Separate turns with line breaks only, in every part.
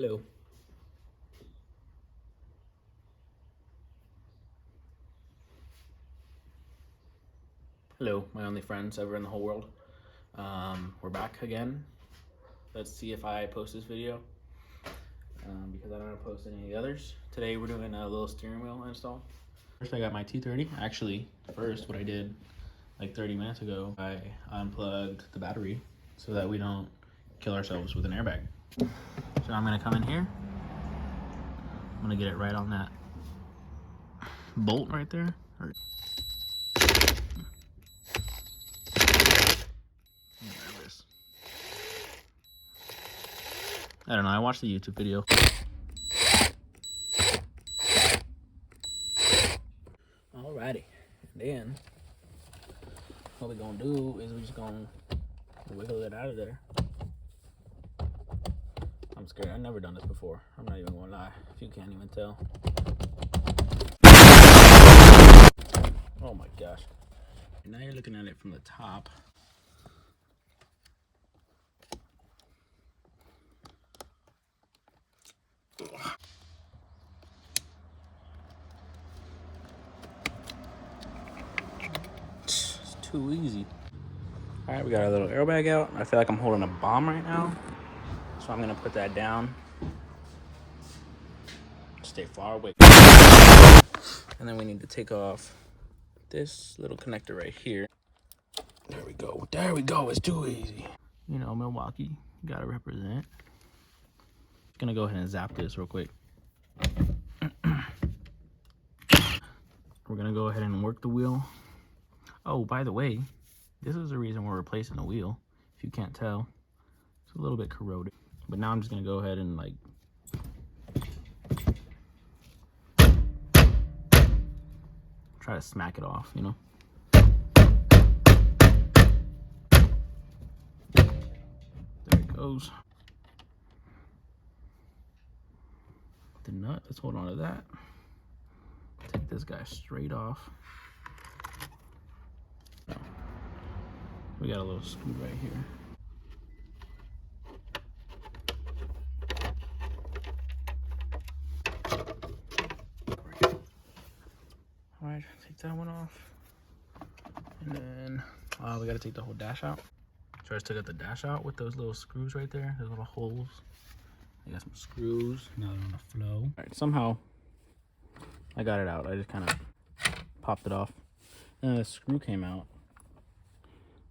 Hello. Hello, my only friends ever in the whole world. We're back again. Let's see if I post this video because I don't want to post any of the others. Today we're doing a little steering wheel install. First I got my T30. Actually, first what I did like 30 minutes ago, I unplugged the battery so that we don't kill ourselves with an airbag. So I'm gonna come in here. I'm gonna get it right on that bolt right there. I don't know, I watched the YouTube video. Alrighty, then what we're gonna do is we're just gonna wiggle it out of there. I'm scared, I've never done this before. I'm not even gonna lie, if you can't even tell. Oh my gosh. Now you're looking at it from the top. It's too easy. All right, we got our little airbag out. I feel like I'm holding a bomb right now. So I'm gonna put that down. Stay far away. And then we need to take off this little connector right here. There we go. There we go. It's too easy. You know, Milwaukee, gotta represent. Just gonna go ahead and zap this real quick. We're gonna go ahead and work the wheel. Oh, by the way, this is the reason we're replacing the wheel. If you can't tell, it's a little bit corroded. But now I'm just gonna go ahead and like try to smack it off, you know. There it goes. The nut, let's hold on to that. Take this guy straight off. Oh. We got a little screw right here. All right, take that one off. And then we gotta take the whole dash out. So I just took out the dash out with those little screws right there, those little holes. I got some screws, now they're on the flow. All right, somehow I got it out. I just kind of popped it off. And the screw came out.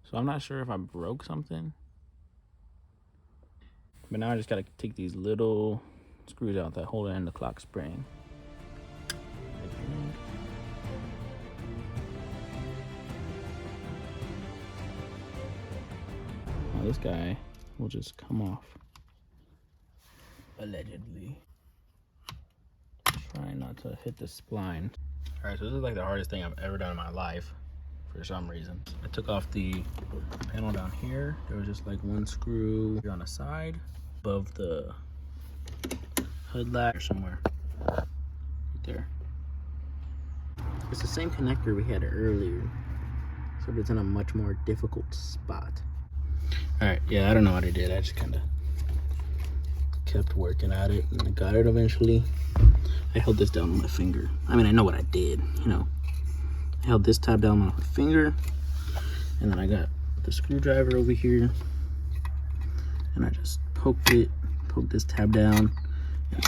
So I'm not sure if I broke something. But now I just gotta take these little screws out that hold it in the clock spring. Now this guy will just come off. Allegedly. Trying not to hit the spline. All right, so this is like the hardest thing I've ever done in my life for some reason. I took off the panel down here. There was just like one screw on the side above the hood latch somewhere. Right there. It's the same connector we had earlier, so it's in a much more difficult spot. All right, yeah, I don't know what I did. I just kind of kept working at it and I got it eventually. I held this down with my finger. I mean, I know what I did, you know. I held this tab down with my finger, and then I got the screwdriver over here, and I just poked this tab down, and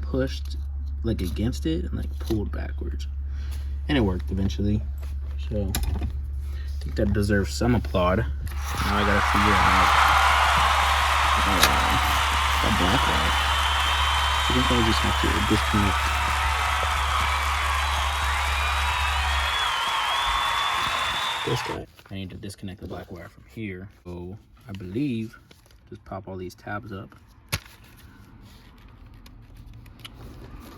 pushed like against it, and like pulled backwards. And it worked eventually. So I think that deserves some applaud. Now I gotta figure out that black wire. I think I just have to disconnect this guy. I need to disconnect the black wire from here. So I believe just pop all these tabs up.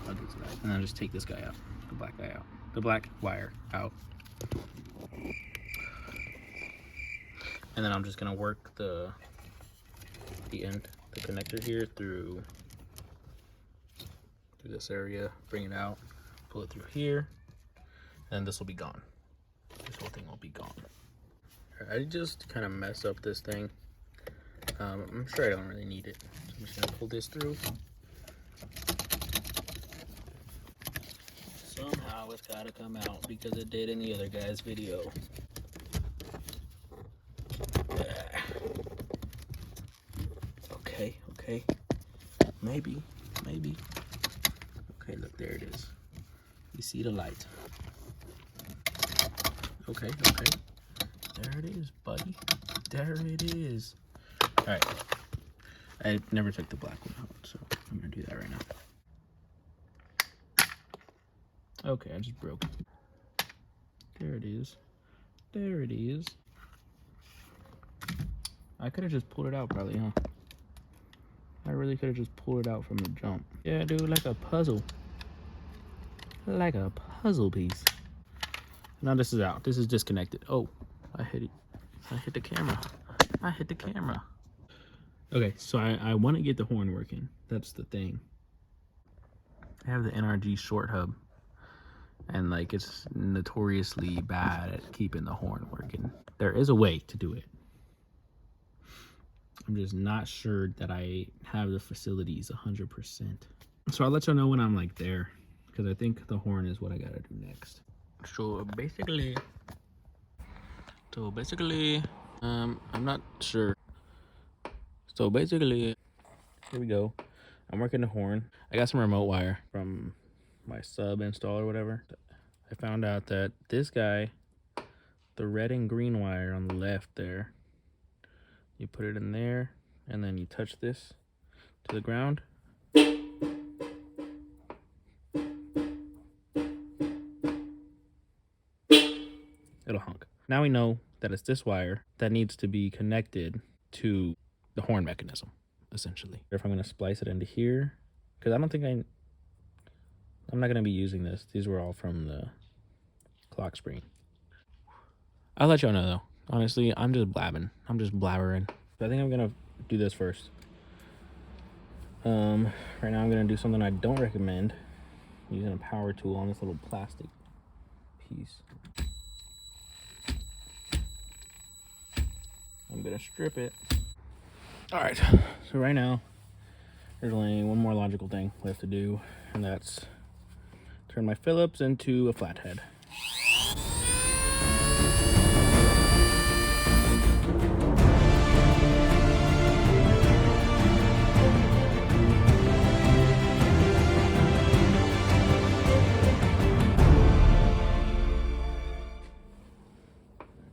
And then just take this guy out, the black guy out, the black wire out. And then I'm just gonna work the end, the connector here through this area, bring it out, pull it through here, and this will be gone. This whole thing will be gone. I just kind of mess up this thing. I'm sure I don't really need it. So I'm just gonna pull this through. Somehow it's gotta come out because it did in the other guy's video. Okay. Maybe. Okay, look, there it is. You see the light. Okay. There it is, buddy. There it is. All right. I never took the black one out, so I'm gonna do that right now. Okay, I just broke it. There it is. I could have just pulled it out probably, huh? I really could have just pulled it out from the jump. Yeah, dude, like a puzzle. Like a puzzle piece. Now this is out. This is disconnected. Oh, I hit it. I hit the camera. Okay, so I want to get the horn working. That's the thing. I have the NRG short hub. And like it's notoriously bad at keeping the horn working. There is a way to do it. I'm just not sure that I have the facilities 100%. So I'll let y'all know when I'm like there, because I think the horn is what I gotta do next. So basically, I'm not sure. So basically, here we go. I'm working the horn. I got some remote wire from my sub install or whatever. I found out that this guy, the red and green wire on the left there, you put it in there and then you touch this to the ground. It'll honk. Now we know that it's this wire that needs to be connected to the horn mechanism, essentially. If I'm gonna splice it into here, because I don't think I'm not gonna be using this. These were all from the clock spring. I'll let y'all know though. Honestly, I'm just blabbing. I'm just blabbering. So I think I'm gonna do this first. Right now I'm gonna do something I don't recommend, using a power tool on this little plastic piece. I'm gonna strip it. All right, so right now there's only one more logical thing left to do, and that's turn my Phillips into a flathead.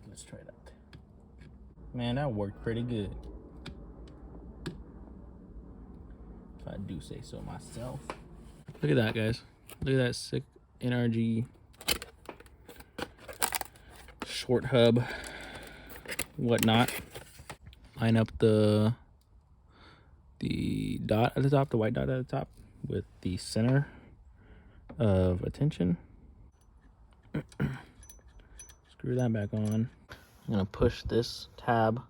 Let's try that. Man, that worked pretty good, if I do say so myself. Look at that, guys. Look at that sick NRG short hub, whatnot. Line up the dot at the top, the white dot at the top, with the center of attention. Screw that back on. I'm gonna push this tab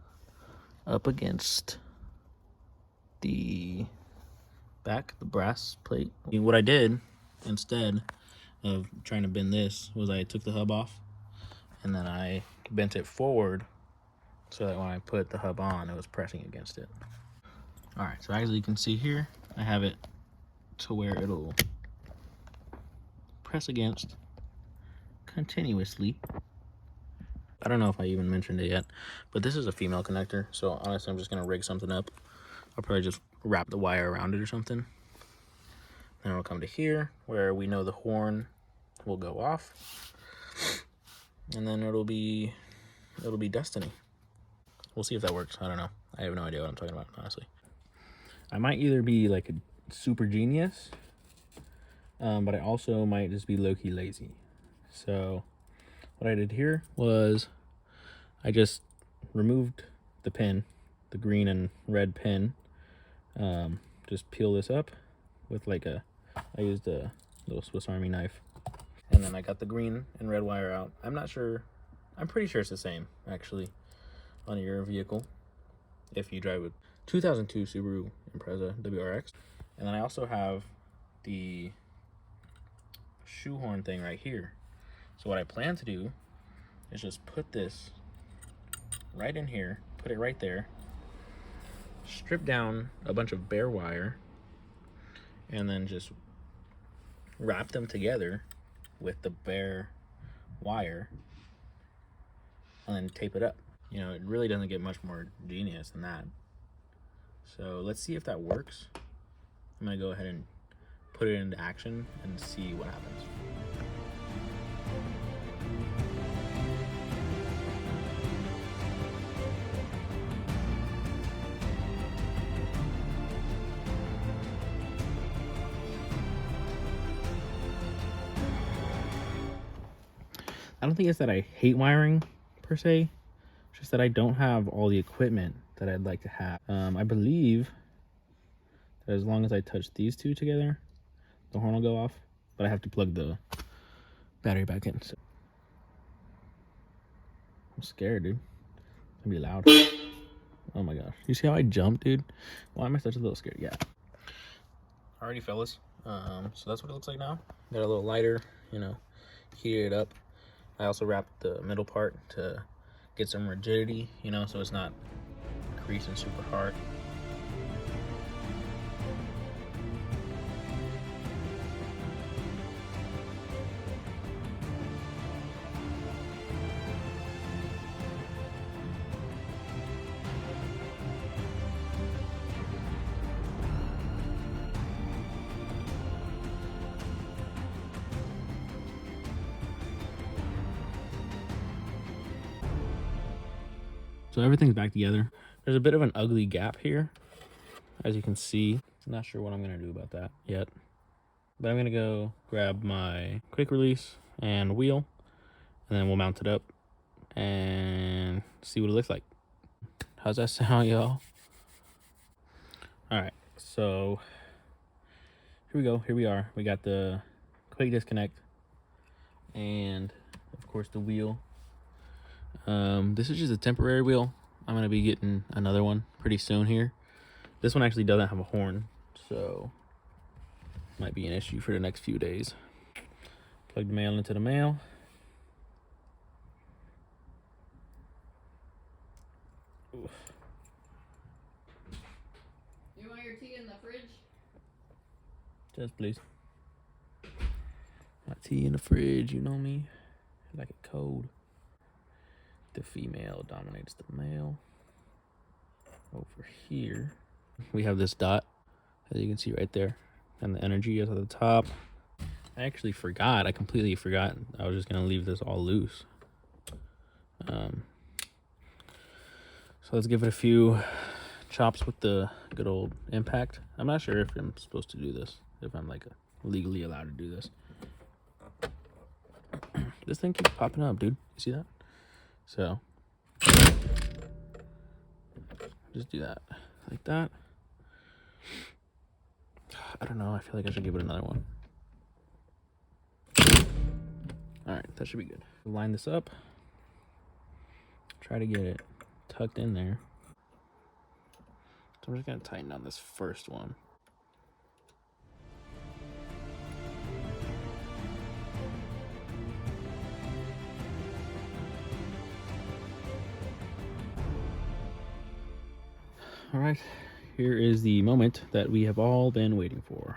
up against the back, the brass plate. What I did instead of trying to bend this was I took the hub off and then I bent it forward so that when I put the hub on, it was pressing against it. All right, so as you can see here, I have it to where it'll press against continuously. I don't know if I even mentioned it yet, but this is a female connector. So honestly, I'm just gonna rig something up. I'll probably just wrap the wire around it or something. Then it'll come to here where we know the horn will go off. And then it'll be destiny. We'll see if that works. I don't know. I have no idea what I'm talking about, honestly. I might either be like a super genius, but I also might just be low-key lazy. So what I did here was I just removed the pin, the green and red pin. Just peel this up with like I used a little Swiss Army knife. And then I got the green and red wire out. I'm not sure. I'm pretty sure it's the same, actually, on your vehicle if you drive a 2002 Subaru Impreza WRX. And then I also have the shoehorn thing right here. So what I plan to do is just put this right in here, put it right there, strip down a bunch of bare wire and then just wrap them together with the bare wire and then tape it up. You know, it really doesn't get much more genius than that. So let's see if that works. I'm gonna go ahead and put it into action and see what happens. I don't think it's that I hate wiring per se, it's just that I don't have all the equipment that I'd like to have. I believe that as long as I touch these two together, the horn will go off, but I have to plug the battery back in. So I'm scared, dude. It's gonna be loud. Oh my gosh. You see how I jumped, dude? Why am I such a little scared? Yeah. Alrighty, fellas. So that's what it looks like now. Got a little lighter, you know, heated it up. I also wrapped the middle part to get some rigidity, you know, so it's not creasing super hard. So everything's back together. There's a bit of an ugly gap here, as you can see. I'm not sure what I'm gonna do about that yet. But I'm gonna go grab my quick release and wheel, and then we'll mount it up and see what it looks like. How's that sound, y'all? All right, so here we go. Here we are. We got the quick disconnect and of course the wheel. This is just a temporary wheel. I'm gonna be getting another one pretty soon here. This one actually doesn't have a horn, so might be an issue for the next few days. Plug the mail into the mail. Oof.
You want your tea in the fridge?
Just please. My tea in the fridge, you know me. I like it cold. The female dominates the male. Over here, we have this dot, as you can see right there, and the energy is at the top. I actually forgot. I completely forgot. I was just gonna leave this all loose. So let's give it a few chops with the good old impact. I'm not sure if I'm supposed to do this, if I'm like legally allowed to do this. This thing keeps popping up, dude. You see that? So just do that like that. I don't know. I feel like I should give it another one. All right, that should be good. Line this up. Try to get it tucked in there. So I'm just gonna tighten down this first one. All right, here is the moment that we have all been waiting for.